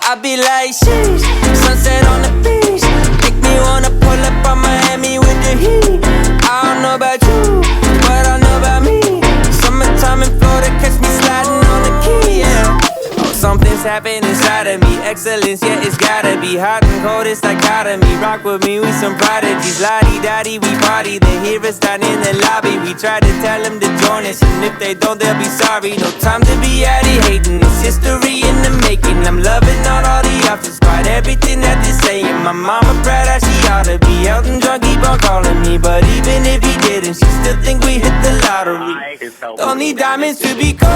I be like, sheesh, sunset on the beach. Make me wanna pull up on Miami with the heat. I don't know about you, but I know about me. Summertime in Florida, catch me sliding on the key, yeah. Oh, something's happening inside of me. Excellence, yeah, it's gotta be. Hot and cold, it's dichotomy. Rock with me, we some prodigies. Lottie-dottie, we party. They hear us down in the lobby. We try to tell them to join us, and if they don't, they'll be sorry. No time to be addy hating. It's history in the making. I'm loving all the options, despite everything that they're saying. My mama proud as she ought to be. Elton John keep on calling me, but even if he didn't, she still think we hit the lottery. Don't need diamonds to be gold.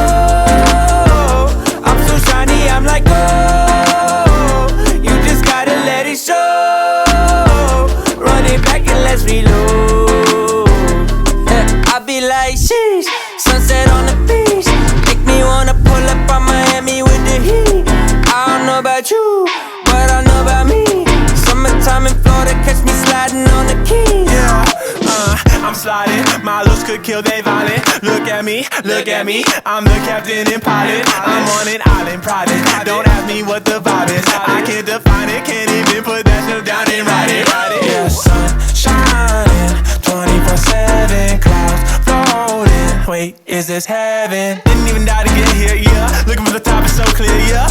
I'm so shiny, I'm like gold. You just gotta let it show. Run it back and let's reload. I be like, sheesh, sunset on the beach. Make me wanna pull up on Miami with the heat. I don't know about you, but I know about me. Summertime in Florida, catch me sliding on the keys. Yeah, I'm sliding, my looks could kill they violent. Look at me, I'm the captain and pilot. I'm on an island private, don't ask me what the vibe is. I can't define it, can't even put that shit down and write it. Yeah, sun shining, 24/7, clouds floating. Wait, is this heaven? Didn't even die to get here, yeah. Looking for the top, it's so clear, yeah.